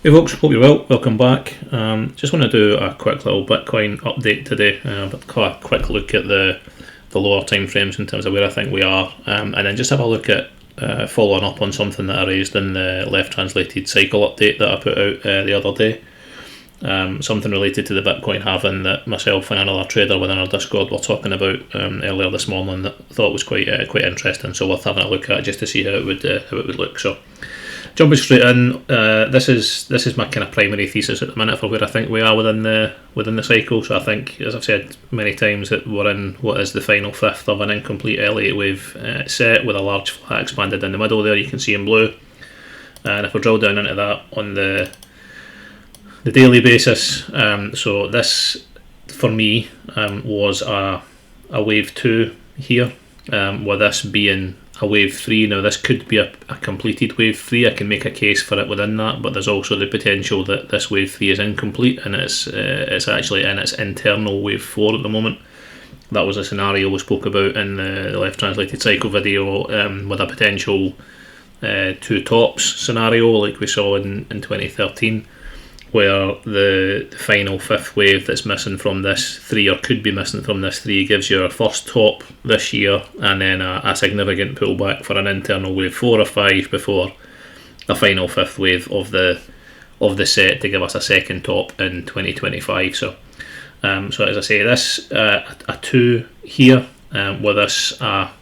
Hey folks, hope you're well. Welcome back. Just want to do a quick little Bitcoin update today. A quick look at the lower time frames in terms of where I think we are, and then just have a look at following up on something that I raised in the left translated cycle update that I put out the other day. Something related to the Bitcoin halving that myself and another trader within our Discord were talking about earlier this morning that I thought was quite interesting. So worth having a look at just to see how it would look. So. Jumping straight in, this is my kind of primary thesis at the minute for where I think we are within the cycle. So I think, as I've said many times, that we're in what is the final fifth of an incomplete L8 wave set with a large flat expanded in the middle there. You can see in blue, and if we drill down into that on the daily basis, so this for me was a wave 2 here, with this being a wave 3. Now this could be a completed wave 3. I can make a case for it within that, but there's also the potential that this wave 3 is incomplete and it's actually in its internal wave 4 at the moment. That was a scenario we spoke about in the left translated cycle video, with a potential two tops scenario like we saw in 2013, where the final fifth wave that's missing from this 3, or could be missing from this 3, gives you a first top this year and then a significant pullback for an internal wave 4 or 5 before a final fifth wave of the set to give us a second top in 2025. So as I say, this a 2 here, with this a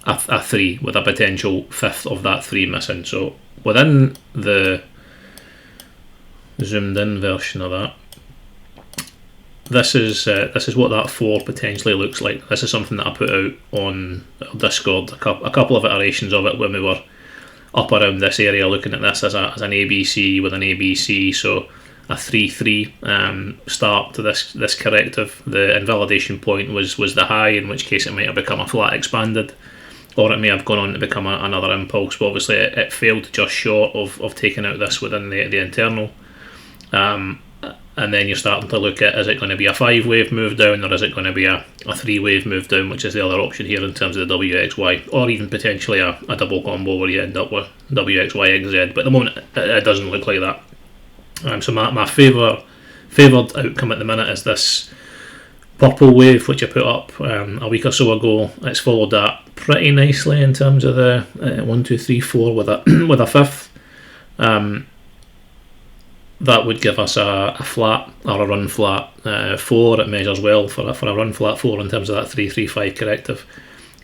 3 with a potential fifth of that 3 missing. So within the zoomed in version of that, this is what that 4 potentially looks like. This is something that I put out on Discord, a couple of iterations of it when we were up around this area looking at this as an ABC with an ABC, so a 3-3 start to this corrective. The invalidation point was the high, in which case it might have become a flat expanded, or it may have gone on to become another impulse, but obviously it failed just short of taking out this within the internal. And then you're starting to look at, is it going to be a 5 wave move down, or is it going to be a 3 wave move down, which is the other option here in terms of the WXY, or even potentially a double combo where you end up with WXYXZ, but at the moment it doesn't look like that. So my favoured outcome at the minute is this purple wave, which I put up a week or so ago. It's followed that pretty nicely in terms of the 1, 2, 3, 4 with a fifth. That would give us a flat or a run flat 4. It measures well for a run flat 4 in terms of that 3-3-5 corrective,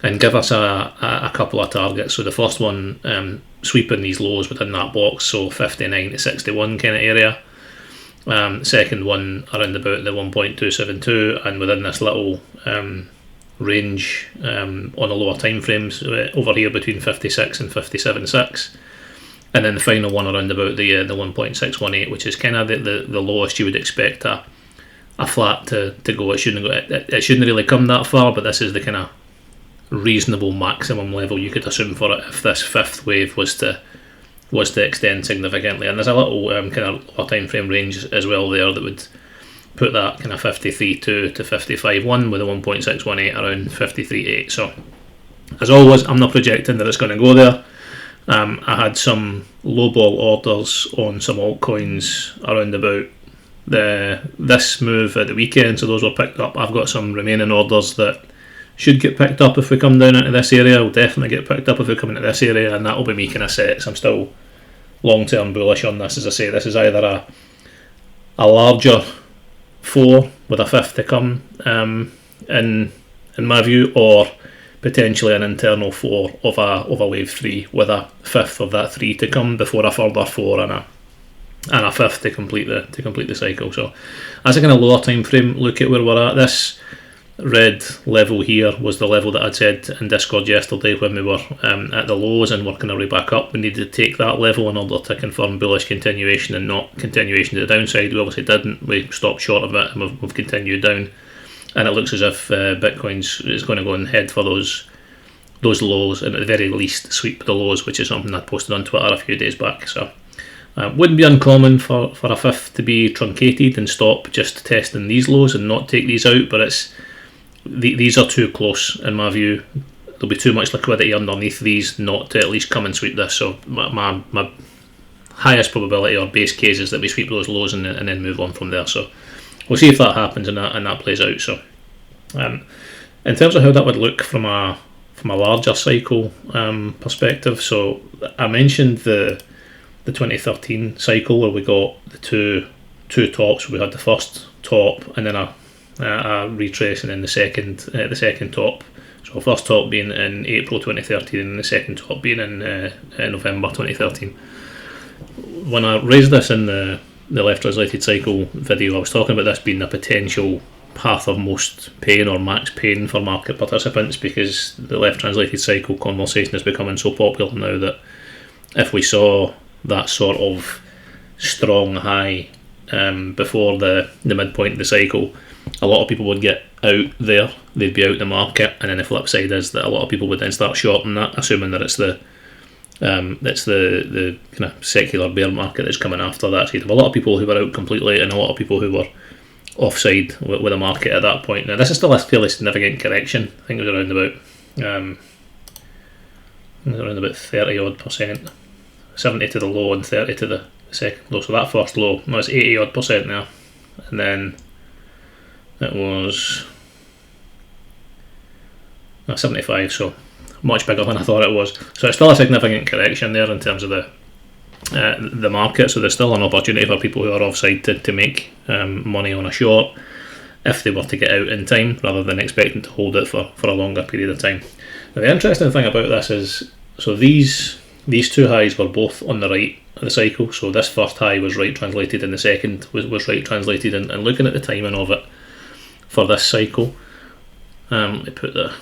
and give us a couple of targets. So the first one, sweeping these lows within that box, so 59 to 61 kind of area. Second one around about the 1.272, and within this little range on the lower time frames over here between 56 and 57.6. And then the final one around about the 1.618, which is kind of the lowest you would expect a flat to go. It shouldn't really come that far, but this is the kind of reasonable maximum level you could assume for it if this fifth wave was to extend significantly. And there's a little kind of lower time frame range as well there that would put that kind of 53.2 to 55.1 with a 1.618 around 53.8. So as always, I'm not projecting that it's going to go there. I had some lowball orders on some altcoins around about this move at the weekend, so those were picked up. I've got some remaining orders that should get picked up if we come down into this area. Will definitely get picked up if we come into this area, and that will be me kind of sets. I'm still long term bullish on this. As I say, this is either a larger 4 with a fifth to come in my view, or potentially an internal 4 of a wave 3 with a fifth of that 3 to come before a further 4 and a fifth to complete the cycle. So as a kind of lower time frame look at where we're at, this red level here was the level that I'd said in Discord yesterday when we were at the lows and working our way back up. We needed to take that level in order to confirm bullish continuation and not continuation to the downside. We obviously didn't. We stopped short of it and we've continued down. And it looks as if Bitcoin's is going to go and head for those lows, and at the very least sweep the lows, which is something I posted on Twitter a few days back. So wouldn't be uncommon for a fifth to be truncated and stop just testing these lows and not take these out, but these are too close in my view. There'll be too much liquidity underneath these not to at least come and sweep this. So my highest probability or base case is that we sweep those lows and then move on from there. So we'll see if that happens and that plays out. So in terms of how that would look from a larger cycle perspective, so I mentioned the 2013 cycle where we got the two tops. We had the first top and then a retrace, and then the second top. So first top being in April 2013 and the second top being in November 2013. When I raised this in the left translated cycle video, I was talking about this being a potential path of most pain or max pain for market participants, because the left translated cycle conversation is becoming so popular now that if we saw that sort of strong high before the midpoint of the cycle, a lot of people would get out there, they'd be out in the market, and then the flip side is that a lot of people would then start shorting that, assuming that it's the kind of secular bear market that's coming after that. So you'd have a lot of people who were out completely and a lot of people who were offside with the market at that point. Now this is still a fairly significant correction. I think it was around about 30 odd percent, 70 to the low and 30 to the second low. So that first low was 80 odd percent there, and then it was 75, so much bigger than I thought it was. So it's still a significant correction there in terms of the market. So there's still an opportunity for people who are offside to make money on a short if they were to get out in time, rather than expecting to hold it for a longer period of time. Now the interesting thing about this is, so these two highs were both on the right of the cycle. So this first high was right translated and the second was right translated, and looking at the timing of it for this cycle, let me put the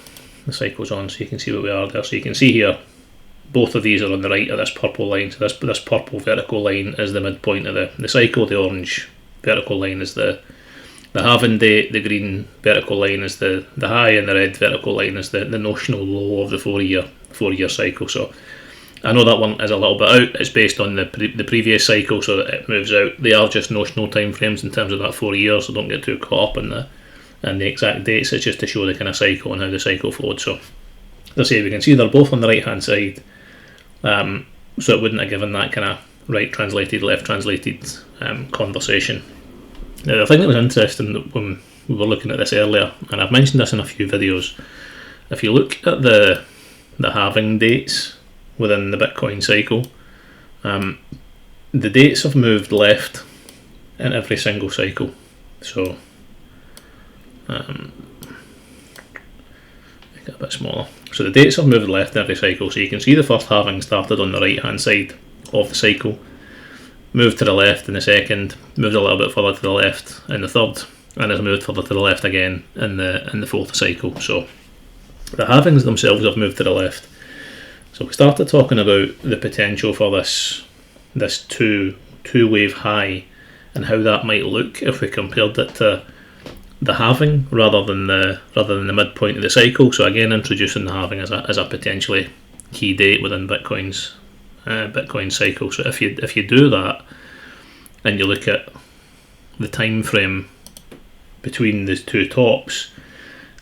cycles on so you can see where we are there. So you can see here both of these are on the right of this purple line. So this purple vertical line is the midpoint of the cycle, the orange vertical line is the halving date, the green vertical line is the high, and the red vertical line is the notional low of the 4 year cycle. So I know that one is a little bit out. It's based on the previous cycle, so that it moves out. They are just notional time frames in terms of that 4 years, so don't get too caught up in the exact dates. It's just to show the kind of cycle and how the cycle flowed. So as I say, we can see they're both on the right hand side, so it wouldn't have given that kind of right translated, left translated conversation. Now the thing that was interesting when we were looking at this earlier, and I've mentioned this in a few videos, if you look at the halving dates within the Bitcoin cycle, the dates have moved left in every single cycle. So make it a bit smaller. So the dates have moved left in every cycle. So you can see the first halving started on the right hand side of the cycle, moved to the left in the second, moved a little bit further to the left in the third, and has moved further to the left again in the fourth cycle. So the halvings themselves have moved to the left. So we started talking about the potential for this two wave high and how that might look if we compared it to the halving rather than the midpoint of the cycle. So again, introducing the halving as a potentially key date within Bitcoin's Bitcoin cycle. So if you do that and you look at the time frame between the two tops,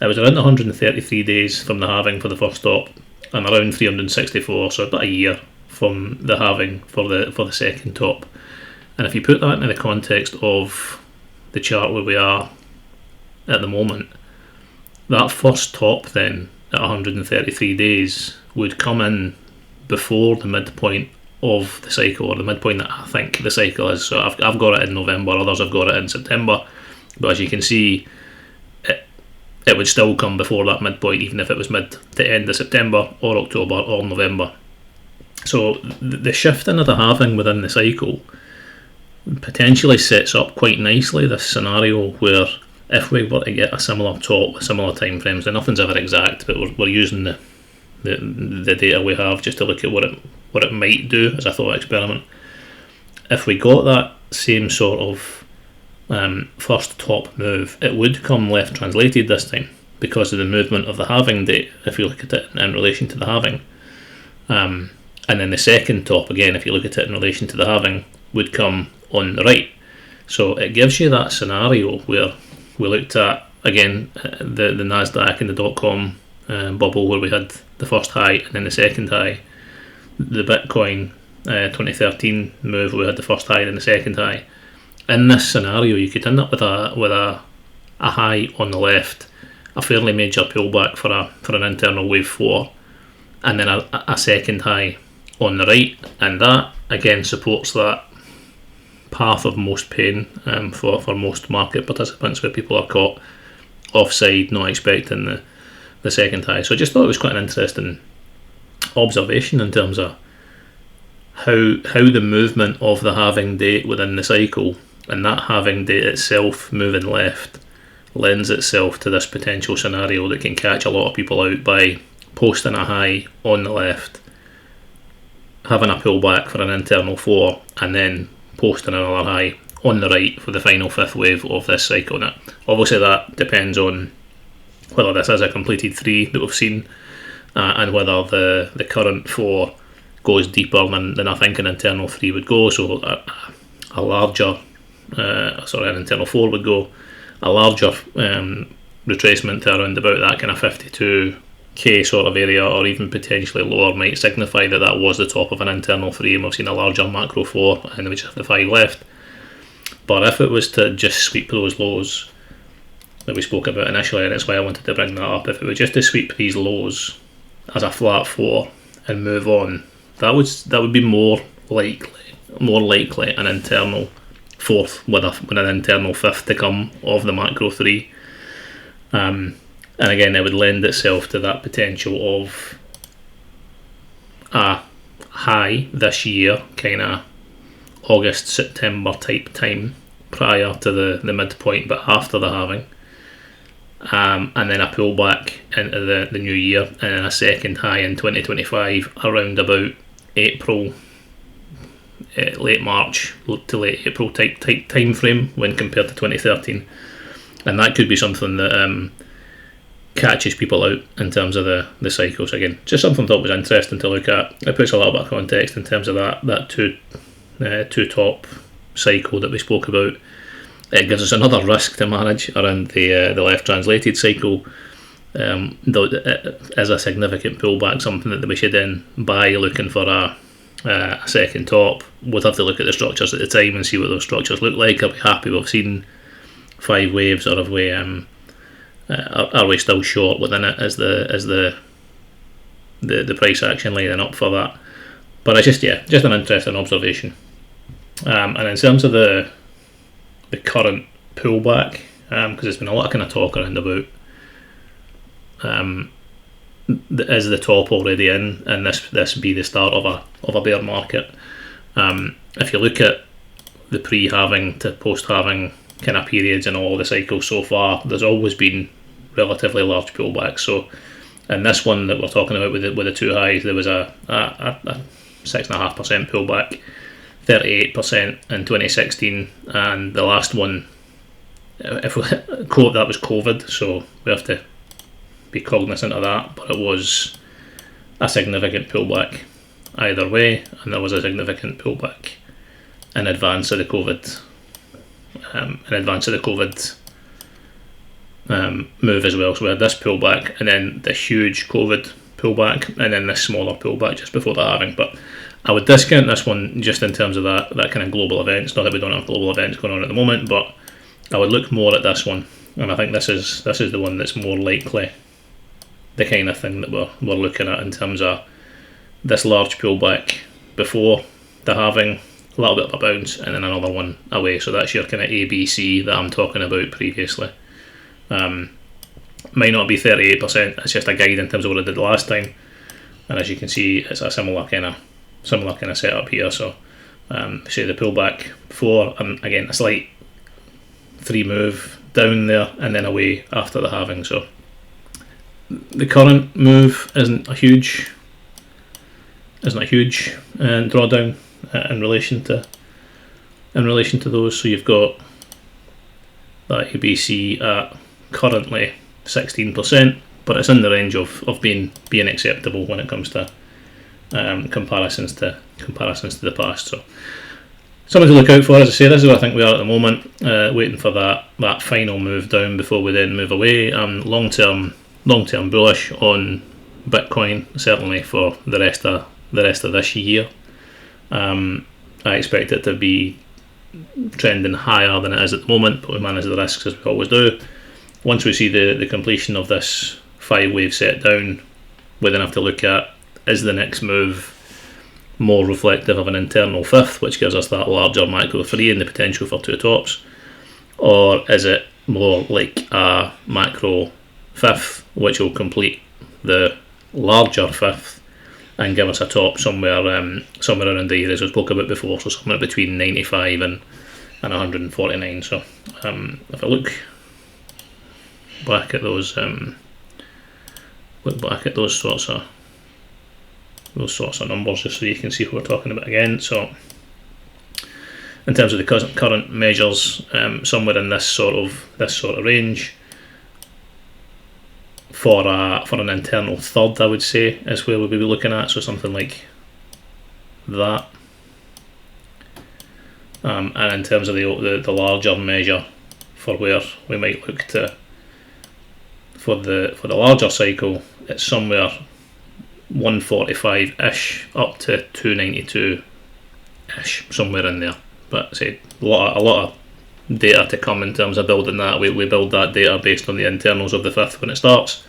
it was around 133 days from the halving for the first top, and around 364, so about a year from the halving for the second top. And if you put that into the context of the chart where we are at the moment, that first top then at 133 days would come in before the midpoint of the cycle, or the midpoint that I think the cycle is. So I've got it in November, others have got it in September, but as you can see, it would still come before that midpoint, even if it was mid to end of September or October or November. So the shifting of the halving within the cycle potentially sets up quite nicely this scenario where if we were to get a similar top with similar time frames, and nothing's ever exact, but we're using the data we have just to look at what it might do as a thought experiment. If we got that same sort of first top move, it would come left translated this time because of the movement of the halving date, if you look at it in relation to the halving. And then the second top, again, if you look at it in relation to the halving, would come on the right. So it gives you that scenario where we looked at, again, the Nasdaq and the dot-com bubble where we had the first high and then the second high. The Bitcoin 2013 move, we had the first high and the second high. In this scenario, you could end up with a high on the left, a fairly major pullback for an internal wave 4, and then a second high on the right, and that again supports that path of most pain for most market participants, where people are caught offside, not expecting the second high. So I just thought it was quite an interesting observation in terms of how the movement of the halving date within the cycle, and that halving date itself moving left, lends itself to this potential scenario that can catch a lot of people out by posting a high on the left, having a pullback for an internal 4, and then posting another high on the right for the final fifth wave of this cycle. Now, obviously that depends on whether this is a completed 3 that we've seen, and whether the current 4 goes deeper than I think an internal 3 would go. So a larger, an internal 4 would go, a larger retracement to around about that kind of 52k sort of area, or even potentially lower, might signify that was the top of an internal 3, and we've seen a larger macro 4, and we just have the 5 left. But if it was to just sweep those lows that we spoke about initially, and that's why I wanted to bring that up, if it was just to sweep these lows as a flat 4 and move on, that would be more likely an internal 4th with an internal 5th to come of the macro 3. And again, it would lend itself to that potential of a high this year, kind of August, September type time, prior to the midpoint but after the halving, and then a pullback into the new year, and then a second high in 2025 around about April, late March to late April type time frame when compared to 2013. And that could be something that catches people out in terms of the cycles. Again, just something I thought was interesting to look at. It puts a little bit of context in terms of that two top cycle that we spoke about. It gives us another risk to manage around the left translated cycle. Though it is a significant pullback, something that we should then buy looking for a second top. We'll have to look at the structures at the time and see what those structures look like. I'll be happy we've seen 5 waves, or are we still short within it as the price action lining up for that? But it's just an interesting observation. And in terms of the current pullback, because there's been a lot of kind of talk around about is the top already in, and this be the start of a bear market. If you look at the pre-halving to post-halving kind of periods and all the cycles so far, there's always been relatively large pullbacks. So in this one that we're talking about with the 2 highs, there was a 6.5% pullback, 38% in 2016, and the last one, that was COVID, so we have to be cognizant of that, but it was a significant pullback either way, and there was a significant pullback in advance of the COVID move as well. So we had this pullback, and then the huge COVID pullback, and then this smaller pullback just before the halving. But I would discount this one just in terms of that kind of global events. Not that we don't have global events going on at the moment, but I would look more at this one, and I think this is the one that's more likely the kind of thing that we're looking at in terms of this large pullback before the halving, a little bit of a bounce, and then another one away. So that's your kind of ABC that I'm talking about previously. Might not be 38%, it's just a guide in terms of what I did last time, and as you can see, it's a similar kind of setup here. So say the pullback before, and again a slight 3 move down there and then away after the halving. So the current move isn't a huge drawdown in relation to those. So you've got that ABC at currently 16%, but it's in the range of being acceptable when it comes to comparisons to the past. So something to look out for. As I say, this is where I think we are at the moment, waiting for that final move down before we then move away. Long term bullish on Bitcoin, certainly for the rest of this year. I expect it to be trending higher than it is at the moment, but we manage the risks as we always do. Once we see the completion of this 5-wave set down, we then have to look at, is the next move more reflective of an internal fifth, which gives us that larger macro 3 and the potential for 2 tops, or is it more like a macro fifth which will complete the larger fifth and give us a top somewhere around the areas we spoke about before, so somewhere between 95 and 149. So if I look back at those sorts of numbers, just so you can see what we're talking about again. So in terms of the current measures, somewhere in this sort of range for an internal third, I would say, is where we'll be looking at. So something like that. And in terms of the larger measure for where we might look to for the larger cycle, it's somewhere 145-ish up to 292-ish, somewhere in there. But say a lot of data to come in terms of building that. We build that data based on the internals of the fifth when it starts,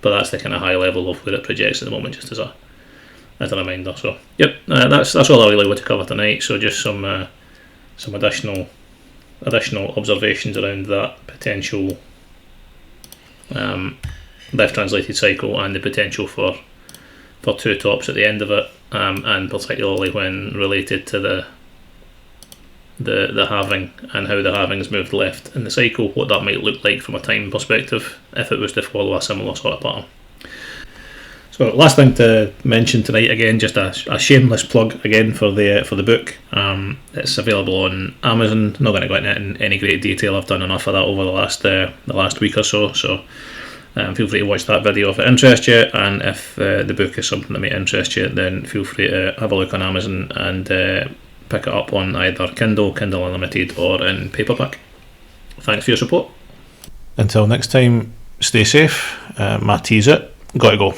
but that's the kind of high level of where it projects at the moment, just as a reminder. So yep, that's all I really want to cover tonight. So just some additional observations around that potential left translated cycle and the potential for 2 tops at the end of it, and particularly when related to the halving and how the halving's moved left in the cycle, what that might look like from a time perspective if it was to follow a similar sort of pattern. So last thing to mention tonight, again, just a shameless plug again for the book. It's available on Amazon. Not going to go into it in any great detail. I've done enough of that over the last week or so. So feel free to watch that video if it interests you, and if the book is something that may interest you, then feel free to have a look on Amazon and pick it up on either Kindle Unlimited, or in paperback. Thanks for your support. Until next time, stay safe. My tea's it. Gotta go.